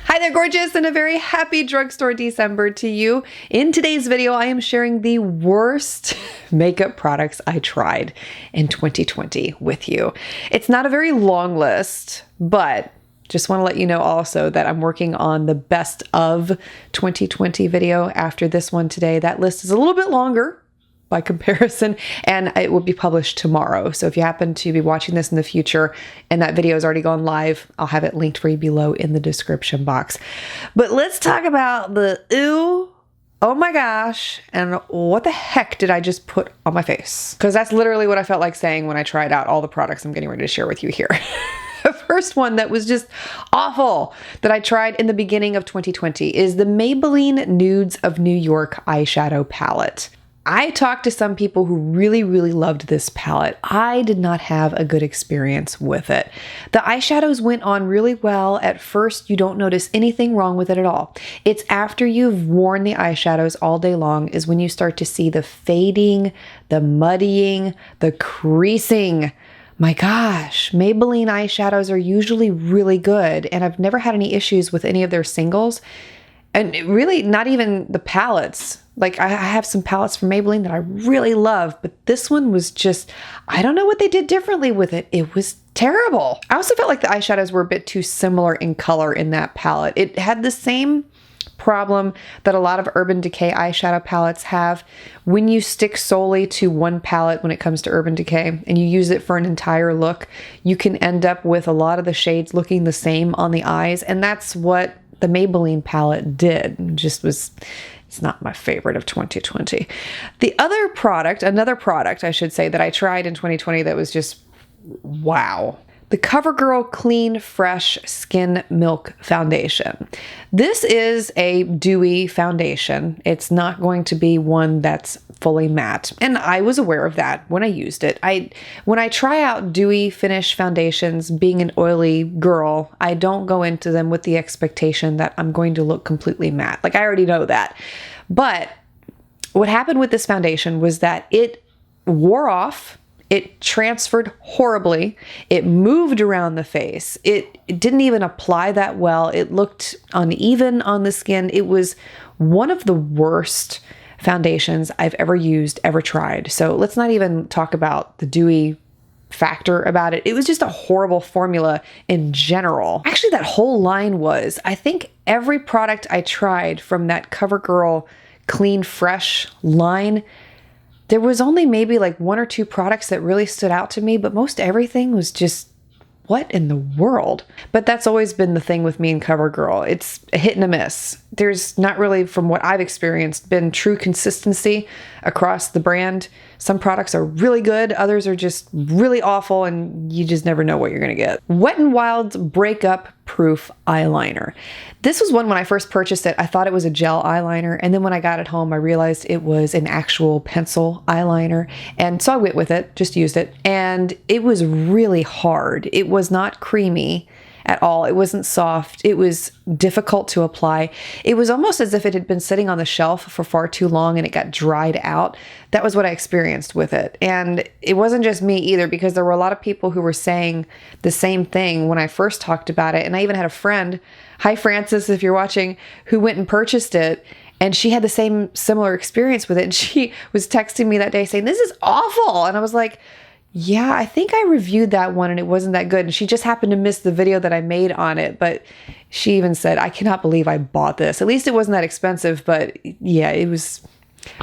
Hi there, gorgeous, and a very happy drugstore December to you. In today's video, I am sharing the worst makeup products I tried in 2020 with you. It's not a very long list, but just want to let you know also that I'm working on the best of 2020 video after this one today. That list is a little bit longer by comparison, and it will be published tomorrow. So if you happen to be watching this in the future and that video has already gone live, I'll have it linked for you below in the description box. But let's talk about the ooh, oh my gosh, and what the heck did I just put on my face? Because that's literally what I felt like saying when I tried out all the products I'm getting ready to share with you here. The first one that was just awful that I tried in the beginning of 2020 is the Maybelline Nudes of New York eyeshadow palette. I talked to some people who really loved this palette. I did not have a good experience with it. The eyeshadows went on really well. At first, you don't notice anything wrong with it at all. It's after you've worn the eyeshadows all day long is when you start to see the fading, the muddying, the creasing. My gosh, Maybelline eyeshadows are usually really good, and I've never had any issues with any of their singles. And really, not even the palettes. Like, I have some palettes from Maybelline that I really love, but this one was just, I don't know what they did differently with it. It was terrible. I also felt like the eyeshadows were a bit too similar in color in that palette. It had the same problem that a lot of Urban Decay eyeshadow palettes have. When you stick solely to one palette when it comes to Urban Decay and you use it for an entire look, you can end up with a lot of the shades looking the same on the eyes, and that's what the Maybelline palette did. It's not my favorite of 2020. The other product, another product I should say, that I tried in 2020 that was just wow. The Covergirl Clean Fresh Skin Milk Foundation. This is a dewy foundation. It's not going to be one that's fully matte. And I was aware of that when I used it. When I try out dewy finish foundations, being an oily girl, I don't go into them with the expectation that I'm going to look completely matte. Like, I already know that. But what happened with this foundation was that it wore off. It transferred horribly. It moved around the face. It didn't even apply that well. It looked uneven on the skin. It was one of the worst foundations I've ever used, ever tried. So let's not even talk about the dewy factor about it. It was just a horrible formula in general. Actually, that whole line was. I think every product I tried from that CoverGirl Clean Fresh line, there was only maybe like one or two products that really stood out to me, but most everything was just, what in the world? But that's always been the thing with me and CoverGirl. It's a hit and a miss. There's not really, from what I've experienced, been true consistency across the brand. Some products are really good, others are just really awful, and you just never know what you're gonna get. Wet n Wild's Breakup Proof Eyeliner. This was one when I first purchased it, I thought it was a gel eyeliner, and then when I got it home, I realized it was an actual pencil eyeliner, and so I went with it, just used it, and it was really hard. It was not creamy at all. It wasn't soft. It was difficult to apply. It was almost as if it had been sitting on the shelf for far too long and it got dried out. That was what I experienced with it. And it wasn't just me either, because there were a lot of people who were saying the same thing when I first talked about it. And I even had a friend, hi Frances, if you're watching, who went and purchased it. And she had the same similar experience with it. And she was texting me that day saying, this is awful. And I was like, yeah, I think I reviewed that one and it wasn't that good. And she just happened to miss the video that I made on it. But she even said, I cannot believe I bought this. At least it wasn't that expensive. But yeah, it was,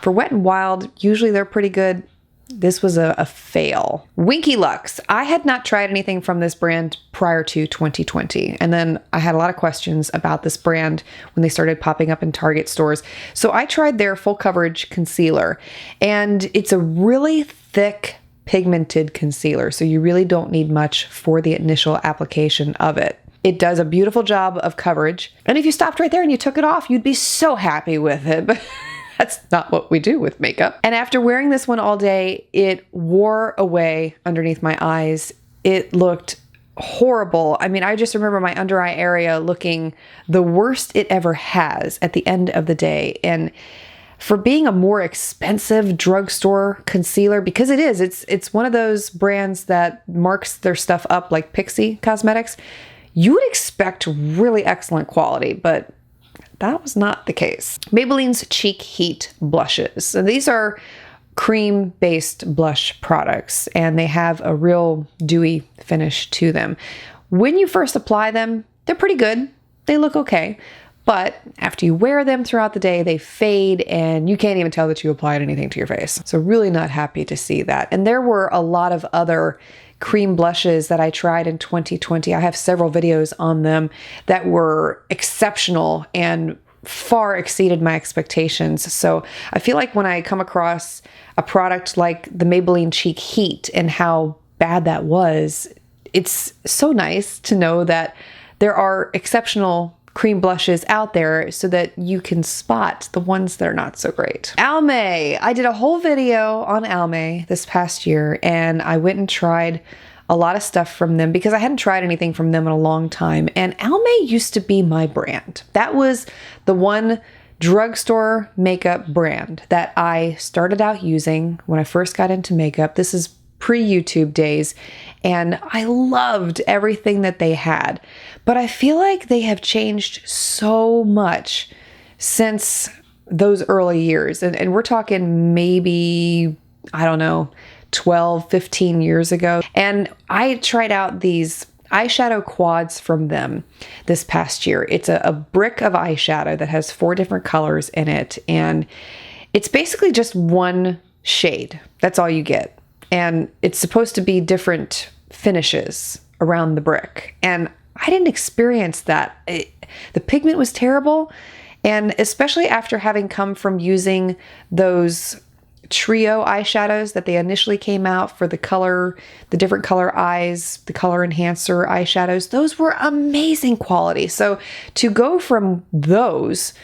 for Wet n Wild, usually they're pretty good. This was a fail. Winky Lux. I had not tried anything from this brand prior to 2020. And then I had a lot of questions about this brand when they started popping up in Target stores. So I tried their full coverage concealer. And it's a really thick, pigmented concealer, so you really don't need much for the initial application of it. It does a beautiful job of coverage, and if you stopped right there and you took it off, you'd be so happy with it, but that's not what we do with makeup. And after wearing this one all day, it wore away underneath my eyes. It looked horrible. I mean, I just remember my under eye area looking the worst it ever has at the end of the day, and for being a more expensive drugstore concealer, because it is, it's one of those brands that marks their stuff up like Pixie Cosmetics, you would expect really excellent quality, but that was not the case. Maybelline's Cheek Heat blushes. And these are cream-based blush products, and they have a real dewy finish to them. When you first apply them, they're pretty good. They look okay. But after you wear them throughout the day, they fade and you can't even tell that you applied anything to your face. So really not happy to see that. And there were a lot of other cream blushes that I tried in 2020. I have several videos on them that were exceptional and far exceeded my expectations. So I feel like when I come across a product like the Maybelline Cheek Heat and how bad that was, it's so nice to know that there are exceptional cream blushes out there so that you can spot the ones that are not so great. Almay. I did a whole video on Almay this past year, and I went and tried a lot of stuff from them because I hadn't tried anything from them in a long time. And Almay used to be my brand. That was the one drugstore makeup brand that I started out using when I first got into makeup. This is pre-YouTube days, and I loved everything that they had. But I feel like they have changed so much since those early years. And we're talking maybe, I don't know, 12, 15 years ago. And I tried out these eyeshadow quads from them this past year. It's a brick of eyeshadow that has 4 different colors in it. And it's basically just one shade. That's all you get. And it's supposed to be different finishes around the brick. And I didn't experience that. The pigment was terrible. And especially after having come from using those trio eyeshadows that they initially came out for the different color eyes, the color enhancer eyeshadows, those were amazing quality. So to go from those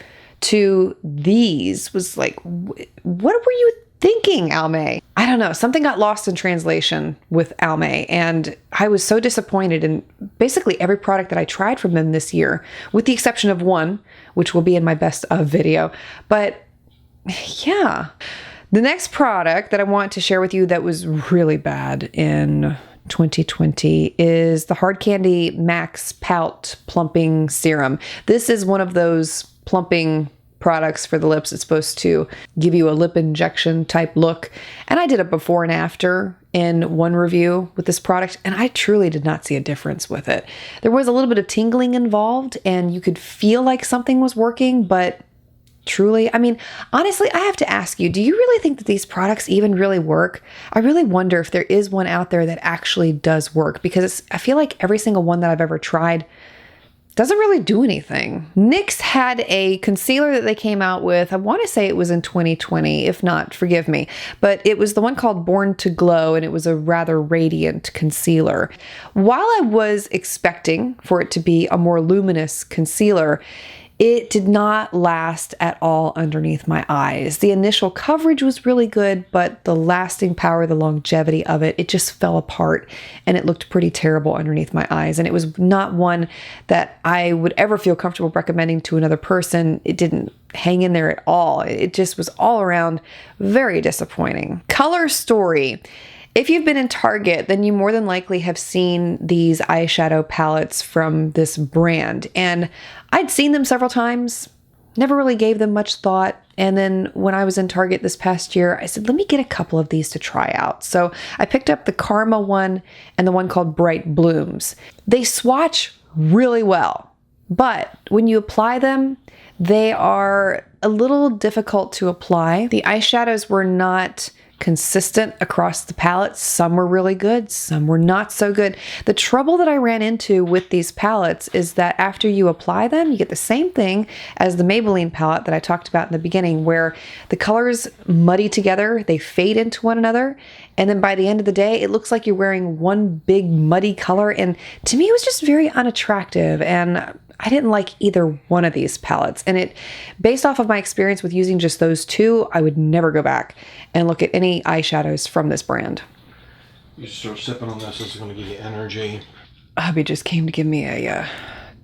to these was like, what were you thinking, Almay? I don't know. Something got lost in translation with Almay, and I was so disappointed in basically every product that I tried from them this year, with the exception of one, which will be in my best of video. But yeah. The next product that I want to share with you that was really bad in 2020 is the Hard Candy Max Pout Plumping Serum. This is one of those plumping products for the lips. It's supposed to give you a lip injection type look. And I did a before and after in one review with this product, and I truly did not see a difference with it. There was a little bit of tingling involved, and you could feel like something was working, but truly, I mean, honestly, I have to ask you, do you really think that these products even really work? I really wonder if there is one out there that actually does work, because I feel like every single one that I've ever tried doesn't really do anything. NYX had a concealer that they came out with. I want to say it was in 2020. If not, forgive me. But it was the one called Born to Glow, and it was a rather radiant concealer. While I was expecting for it to be a more luminous concealer, it did not last at all underneath my eyes. The initial coverage was really good, but the lasting power, the longevity of it, it just fell apart, and it looked pretty terrible underneath my eyes. And it was not one that I would ever feel comfortable recommending to another person. It didn't hang in there at all. It just was all around very disappointing. Color Story. If you've been in Target, then you more than likely have seen these eyeshadow palettes from this brand. And I'd seen them several times, never really gave them much thought. And then when I was in Target this past year, I said, let me get a couple of these to try out. So I picked up the Karma one and the one called Bright Blooms. They swatch really well, but when you apply them, they are a little difficult to apply. The eyeshadows were not consistent across the palettes. Some were really good, some were not so good. The trouble that I ran into with these palettes is that after you apply them, you get the same thing as the Maybelline palette that I talked about in the beginning, where the colors muddy together, they fade into one another, and then by the end of the day, it looks like you're wearing one big muddy color. And to me, it was just very unattractive, and I didn't like either one of these palettes. And it, based off of my experience with using just those two, I would never go back and look at any eyeshadows from this brand. You start sipping on this, it's going to give you energy. Hubby just came to give me a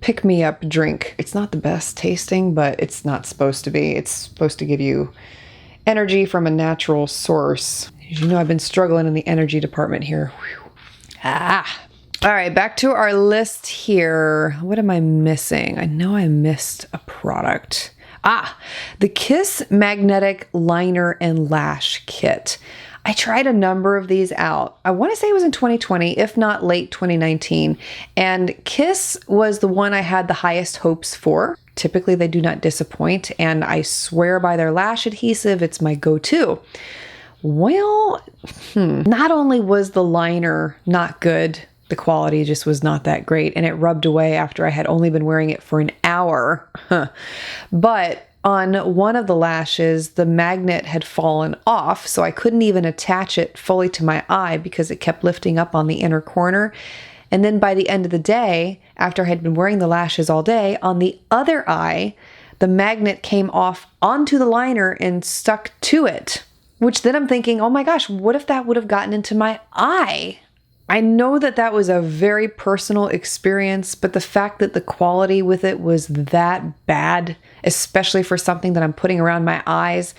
pick-me-up drink. It's not the best tasting, but it's not supposed to be. It's supposed to give you energy from a natural source. As you know, I've been struggling in the energy department here. Whew. All right, back to our list here. What am I missing? I know I missed a product. The Kiss Magnetic Liner and Lash Kit. I tried a number of these out. I want to say it was in 2020, if not late 2019. And Kiss was the one I had the highest hopes for. Typically, they do not disappoint. And I swear by their lash adhesive, it's my go-to. Well, not only was the liner not good, the quality just was not that great. And it rubbed away after I had only been wearing it for an hour. But on one of the lashes, the magnet had fallen off, so I couldn't even attach it fully to my eye because it kept lifting up on the inner corner. And then by the end of the day, after I had been wearing the lashes all day, on the other eye, the magnet came off onto the liner and stuck to it, which then I'm thinking, oh my gosh, what if that would have gotten into my eye? I know that that was a very personal experience, but the fact that the quality with it was that bad, especially for something that I'm putting around my eyes,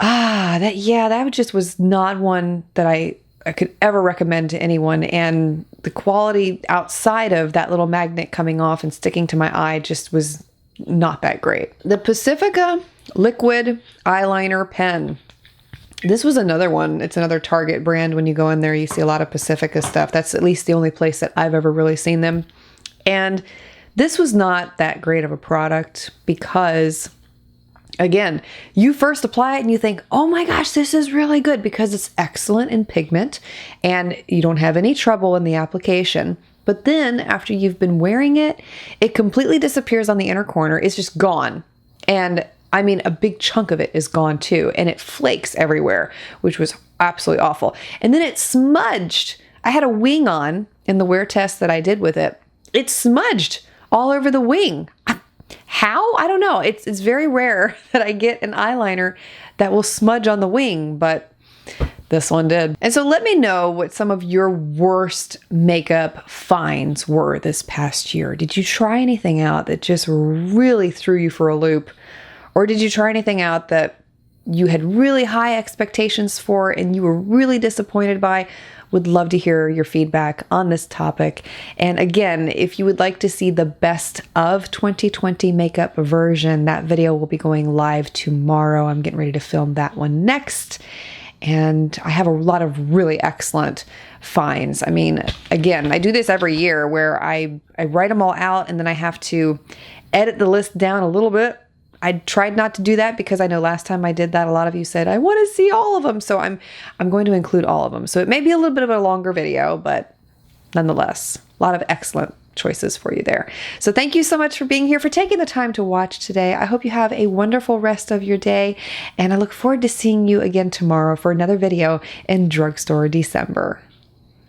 that just was not one that I could ever recommend to anyone. And the quality outside of that little magnet coming off and sticking to my eye just was not that great. The Pacifica Liquid Eyeliner Pen. This was another one. It's another Target brand. When you go in there, you see a lot of Pacifica stuff. That's at least the only place that I've ever really seen them. And this was not that great of a product because, again, you first apply it and you think, oh my gosh, this is really good because it's excellent in pigment and you don't have any trouble in the application. But then after you've been wearing it, it completely disappears on the inner corner. It's just gone. And I mean, a big chunk of it is gone too, and it flakes everywhere, which was absolutely awful. And then it smudged. I had a wing on in the wear test that I did with it. It smudged all over the wing. How? I don't know. It's very rare that I get an eyeliner that will smudge on the wing, but this one did. And so let me know what some of your worst makeup finds were this past year. Did you try anything out that just really threw you for a loop? Or did you try anything out that you had really high expectations for and you were really disappointed by? Would love to hear your feedback on this topic. And again, if you would like to see the best of 2020 makeup version, that video will be going live tomorrow. I'm getting ready to film that one next. And I have a lot of really excellent finds. I mean, again, I do this every year where I write them all out and then I have to edit the list down a little bit. I tried not to do that because I know last time I did that, a lot of you said, I want to see all of them. So I'm going to include all of them. So it may be a little bit of a longer video, but nonetheless, a lot of excellent choices for you there. So thank you so much for being here, for taking the time to watch today. I hope you have a wonderful rest of your day. And I look forward to seeing you again tomorrow for another video in Drugstore December.